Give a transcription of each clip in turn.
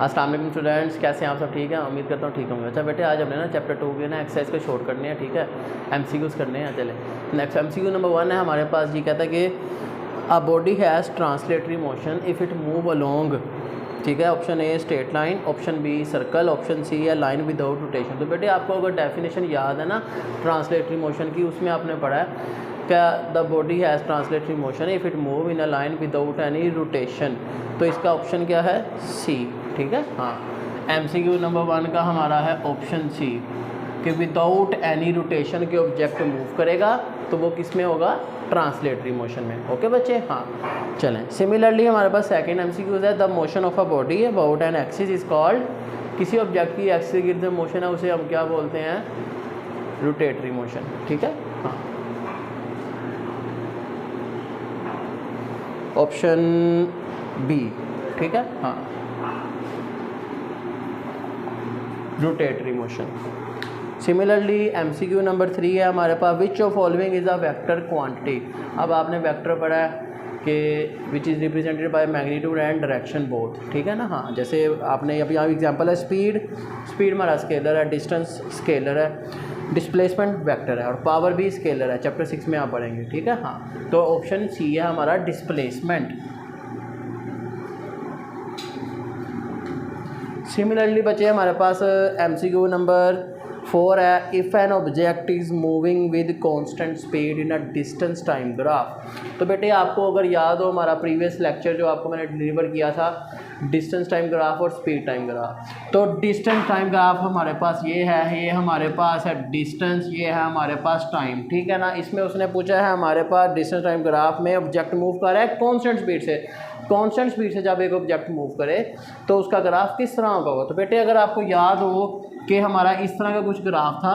अस्सलाम वालेकुम स्टूडेंट्स, कैसे हैं आप सब? ठीक है, उम्मीद करता हूँ ठीक होंगे। अच्छा बेटे, आज हमने ना चैप्टर 2 के ना एक्सरसाइज को शॉर्ट करने हैं, ठीक है। एमसीक्यूज़ करने हैं। चले नेक्स्ट एमसीक्यू नंबर 1 है हमारे पास। ये कहता है कि a body has translatory motion if it move along, ठीक है। Option A straight line, option B circle, option C है लाइन विदाउट रोटेशन। तो बेटे आपको अगर डेफिनेशन याद है ना ट्रांसलेटरी मोशन की, उसमें आपने पढ़ा है क्या the body has translatory motion if it move in a line without any rotation. तो इसका ऑप्शन क्या है? सी, ठीक है। हाँ, एमसीक्यू नंबर 1 का हमारा है ऑप्शन सी कि विदाउट एनी रोटेशन के ऑब्जेक्ट मूव करेगा तो वो किस में होगा? ट्रांसलेटरी मोशन में। ओके बच्चे, हाँ चलें। सिमिलरली हमारे पास सेकंड एमसीक्यूज है the motion of a body about an axis is called, किसी ऑब्जेक्ट की एक्सिस के गिर्द मोशन है उसे हम क्या बोलते हैं? रोटेटरी मोशन, ठीक है। हाँ, ऑप्शन बी, ठीक है। हाँ, rotatory motion. Similarly MCQ number 3 है हमारे पास which of following is a vector quantity. अब आपने वेक्टर पढ़ा है कि which is represented by magnitude and direction both, ठीक है ना। हाँ, जैसे आपने अभी यहाँ एग्जांपल है स्पीड हमारा स्केलर है, डिस्टेंस स्केलर है, डिस्प्लेसमेंट वेक्टर है और पावर भी स्केलर है। चैप्टर 6 में आप पढ़ेंगे, ठीक है। हाँ, तो ऑप्शन सी है हमारा डिस्प्लेसमेंट। सिमिलरली बच्चे हमारे पास एमसीक्यू नंबर 4 है if an object is moving with constant speed in a distance time graph. तो बेटे आपको अगर याद हो हमारा प्रीवियस लेक्चर जो आपको मैंने डिलीवर किया था, डिस्टेंस टाइम ग्राफ और स्पीड टाइम ग्राफ। तो डिस्टेंस टाइम ग्राफ हमारे पास ये है, ये हमारे पास है डिस्टेंस, ये है हमारे पास टाइम, ठीक है ना। इसमें उसने पूछा है हमारे पास डिस्टेंस टाइम ग्राफ में ऑब्जेक्ट मूव कर रहा है कांस्टेंट स्पीड से। कांस्टेंट स्पीड से जब एक ऑब्जेक्ट मूव करे तो उसका ग्राफ किस तरह का होगा? तो बेटे अगर आपको याद हो कि हमारा इस तरह का कुछ ग्राफ था,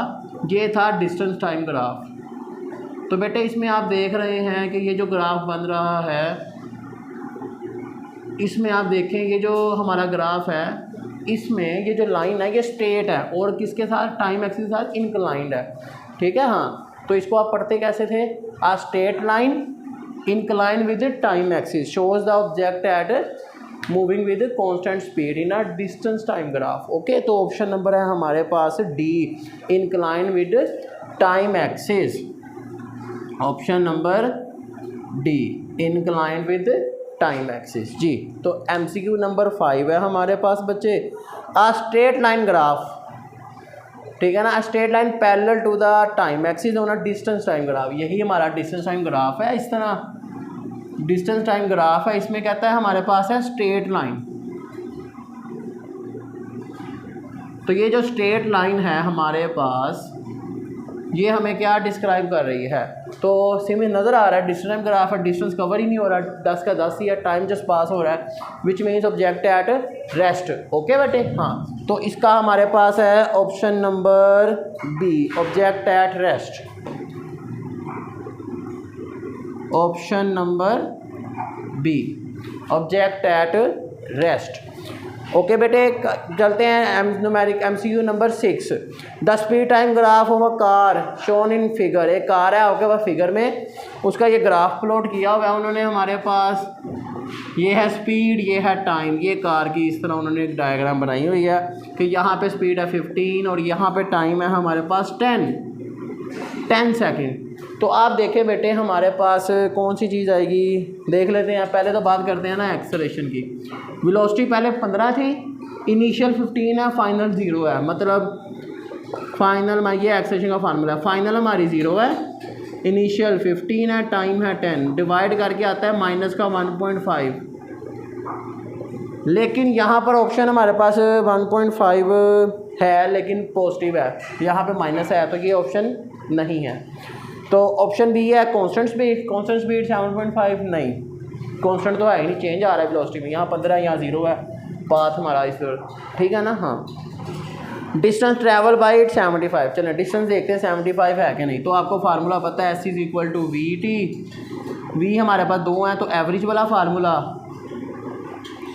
ये था डिस्टेंस टाइम ग्राफ। तो बेटे इसमें आप देख रहे हैं कि ये जो ग्राफ बन रहा है, इसमें आप देखें ये जो हमारा ग्राफ है, इसमें ये जो लाइन है ये स्ट्रेट है और किसके साथ? टाइम एक्सिस के साथ इंक्लाइंड है, ठीक है। हाँ, तो इसको आप पढ़ते कैसे थे? आ straight line inclined with the time axis shows the object at moving with a constant speed in a distance time graph। Okay, तो ऑप्शन नंबर है हमारे पास D, inclined with time axis। Option number D, inclined with time axis जी। तो MCQ number 5 है हमारे पास बच्चे आ straight line graph, ठीक है ना। Straight line parallel to the time axis on a distance time graph. यही हमारा डिस्टेंस टाइम ग्राफ है। इस तरह डिस्टेंस टाइम ग्राफ है, इसमें कहता है हमारे पास है स्ट्रेट लाइन। तो ये जो स्ट्रेट लाइन है हमारे पास, ये हमें क्या डिस्क्राइब कर रही है? तो सिमिलर नज़र आ रहा है डिस्टेंस टाइम ग्राफ है, डिस्टेंस कवर ही नहीं हो रहा, 10 का 10 ही है, टाइम जस्ट पास हो रहा है, which means object at rest. Okay बेटे, हाँ, तो इसका हमारे पास है option number B, object at rest. Option number B, object at rest. Okay बेटे, चलते हैं numeric MCQ number 6 the speed time graph of a car shown in figure. एक कार है, ओके, वह फिगर में उसका ये ग्राफ प्लॉट किया हुआ है उन्होंने हमारे पास। ये है स्पीड, ये है टाइम, ये कार की इस तरह उन्होंने एक डायग्राम बनाई हुई है कि यहाँ पे स्पीड है 15 और यहाँ पे टाइम है हमारे पास 10 सेकेंड। तो आप देखें बेटे हमारे पास कौन सी चीज़ आएगी, देख लेते हैं। पहले तो बात करते हैं ना एक्सेलरेशन की। वेलोसिटी पहले 15 थी, इनिशियल 15 है, फाइनल 0 है। मतलब फाइनल ये एक्सेलरेशन का फार्मूला है, फाइनल हमारी 0 है, इनिशियल 15 है, टाइम है 10, डिवाइड करके आता है माइनस का 1.5। लेकिन यहाँ पर ऑप्शन हमारे पास 1.5 है लेकिन पॉजिटिव है, यहाँ पे माइनस है, तो ये ऑप्शन नहीं है। तो ऑप्शन बी है कांस्टेंट स्पीड। कांस्टेंट स्पीड 7.5 नहीं, कांस्टेंट तो है ही नहीं, चेंज आ रहा है वेलोसिटी में। यहाँ 15 यहाँ 0 है, पाथ हमारा इस पर, ठीक है ना। हाँ, डिस्टेंस ट्रैवल बाई 75। चलें डिस्टेंस देखते हैं 75 है कि नहीं। तो आपको फार्मूला पता है, S is equal to V T. V हमारे पास 2 हैं तो एवरेज वाला फार्मूला,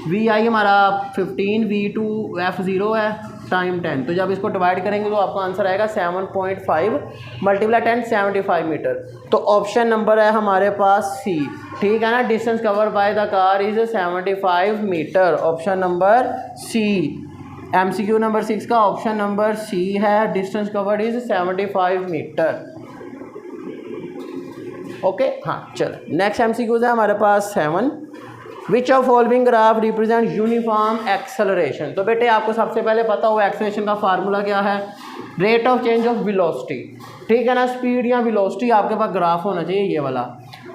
वी आई हमारा 15, V2 F0 है, टाइम 10, तो जब इसको डिवाइड करेंगे तो आपका आंसर आएगा 7.5 मल्टीप्लाई 10 75 मीटर। तो ऑप्शन नंबर है हमारे पास सी, ठीक है ना। Distance cover by the car is 75 metre, option number C. MCQ number 6 का ऑप्शन नंबर सी है, distance covered is 75 metre. Okay हाँ चलो नेक्स्ट MCQ है हमारे पास 7। Which of following graph represent uniform acceleration. तो बेटे आपको सबसे पहले पता हो एक्सेलरेशन का फार्मूला क्या है, rate of change of velocity, ठीक है ना। स्पीड या वेलोसिटी आपके पास ग्राफ होना चाहिए ये वाला।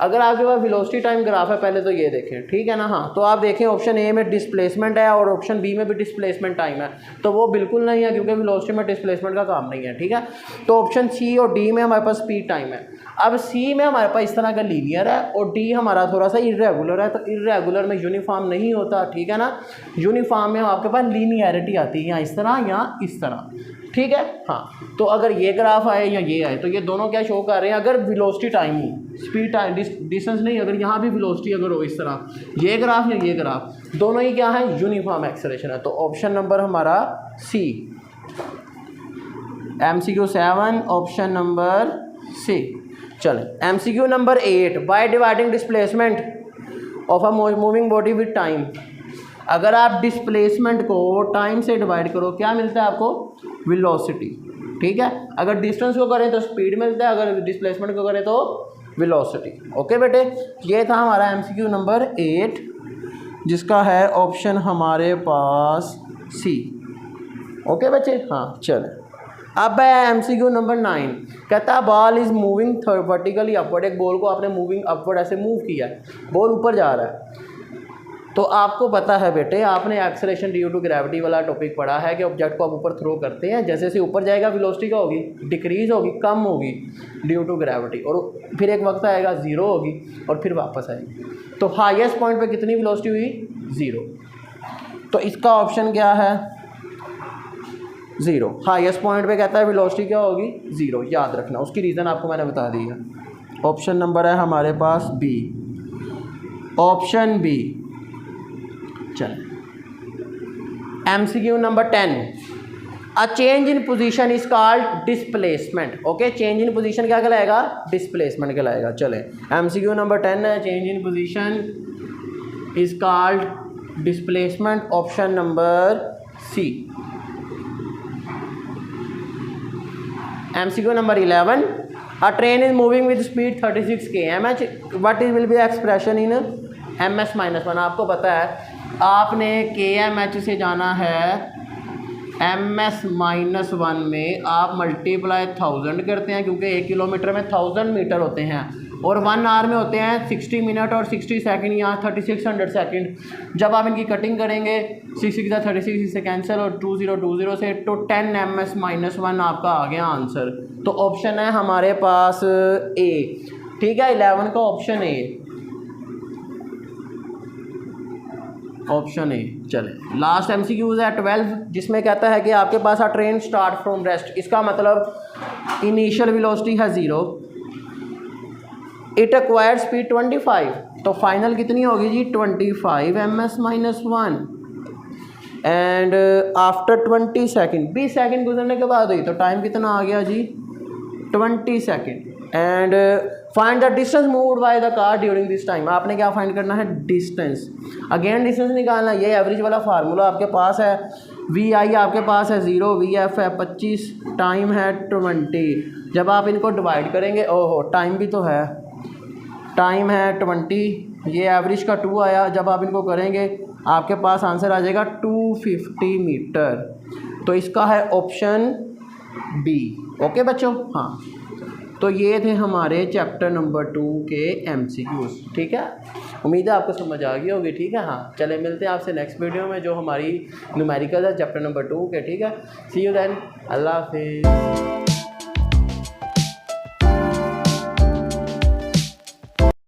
अगर आपके पास वेलोसिटी टाइम ग्राफ है पहले तो ये देखें, ठीक है ना। हाँ तो आप देखें ऑप्शन ए में डिस्प्लेसमेंट है और ऑप्शन बी में भी डिस्प्लेसमेंट टाइम है, तो वो बिल्कुल नहीं है क्योंकि वेलोसिटी में डिस्प्लेसमेंट का काम नहीं है, ठीक है। तो ऑप्शन सी और डी में हमारे पास स्पीड टाइम है। अब सी में हमारे पास इस तरह का लीनियर है और डी हमारा थोड़ा सा इरेगुलर है, तो इरेगुलर में यूनिफॉर्म नहीं होता, ठीक है ना। यूनिफॉर्म में आपके पास लीनियरिटी आती है, या इस तरह या इस तरह, ठीक है। हाँ तो अगर ये ग्राफ आए या ये आए तो ये दोनों क्या शो कर रहे हैं, अगर वेलोसिटी टाइम हो, स्पीड टाइम डिस्टेंस नहीं, अगर यहाँ भी वेलोसिटी अगर हो इस तरह, ये ग्राफ या ये ग्राफ, दोनों ही क्या है यूनिफॉर्म एक्सेलरेशन है। तो ऑप्शन नंबर हमारा सी, MCQ 7 ऑप्शन नंबर सी। चलें MCQ number 8, by dividing displacement of a moving body with time. अगर आप डिस्प्लेसमेंट को टाइम से डिवाइड करो क्या मिलता है आपको, वेलोसिटी, ठीक है। अगर डिस्टेंस को करें तो स्पीड मिलता है, अगर डिस्प्लेसमेंट को करें तो वेलोसिटी। ओके बेटे ये था हमारा MCQ नंबर 8 जिसका है ऑप्शन हमारे पास सी। ओके बच्चे हाँ चलें अब है MCQ नंबर 9, कहता है ball is moving vertically upward. एक बॉल को आपने मूविंग अपवर्ड ऐसे मूव किया है, बॉल ऊपर जा रहा है। तो आपको पता है बेटे आपने एक्सेलरेशन ड्यू टू ग्रेविटी वाला टॉपिक पढ़ा है कि ऑब्जेक्ट को आप ऊपर थ्रो करते हैं, जैसे जैसे ऊपर जाएगा वेलोसिटी क्या होगी, डिक्रीज होगी, कम होगी ड्यू टू ग्रेविटी, और फिर एक वक्त आएगा ज़ीरो होगी और फिर वापस आएगी। तो हाईएस्ट पॉइंट पे कितनी वेलोसिटी हुई, 0। तो इसका ऑप्शन क्या है, 0। हाईएस्ट पॉइंट पे कहता है वेलोसिटी क्या होगी, 0। याद रखना, उसकी रीज़न आपको मैंने बता दी है। ऑप्शन नंबर है हमारे पास बी, ऑप्शन बी। चल MCQ number 10, a change in position is called displacement. Okay change in position क्या कहलाएगा, डिस्प्लेसमेंट कहलाएगा। चले MCQ नंबर 10 है, change in position is called displacement, option number C. MCQ number 11, a train is moving with speed 36 km/h, what is will be expression in ms-1। आपको पता है आपने km/h से जाना है ms-1 में, आप मल्टीप्लाई 1000 करते हैं क्योंकि 1 किलोमीटर में 1000 मीटर होते हैं, और 1 आवर में होते हैं 60 मिनट और 60 सेकंड या 3600 सेकंड। जब आप इनकी कटिंग करेंगे 6 36 से कैंसिल और 2020 से, तो 10 ms-1 आपका आ गया आंसर। तो ऑप्शन है हमारे पास ए, ठीक है 11 का ऑप्शन ए, ऑप्शन ए। चले लास्ट MCQ है 12 जिसमें कहता है कि आपके पास आ ट्रेन स्टार्ट फ्रॉम रेस्ट। इसका मतलब इनिशियल वेलोसिटी है 0, इट एक्वायर्ड स्पीड 25, तो फाइनल कितनी होगी जी 25 ms-1, and after 20 second 20 second गुजरने के बाद हुई, तो टाइम कितना आ गया जी 20 second. And find the distance moved by the car during this time. आपने क्या फाइंड करना है, डिस्टेंस। अगेन डिस्टेंस निकालना, ये एवरेज वाला फार्मूला आपके पास है। VI आपके पास है 0, VF है 25, टाइम है 20। जब आप इनको डिवाइड करेंगे, ओहो टाइम भी तो है, टाइम है 20, ये एवरेज का 2 आया, जब आप इनको करेंगे आपके पास आंसर आ जाएगा 250 मीटर। तो इसका है ऑप्शन बी। ओके बच्चों हाँ, तो ये थे हमारे चैप्टर नंबर 2 के MCQs, ठीक है। उम्मीद है आपको समझ आ गई होगी, ठीक है। हाँ चले मिलते हैं आपसे नेक्स्ट वीडियो में जो हमारी न्यूमेरिकल है चैप्टर नंबर 2 के, ठीक है। सी यू देन, अल्लाह हाफिज़।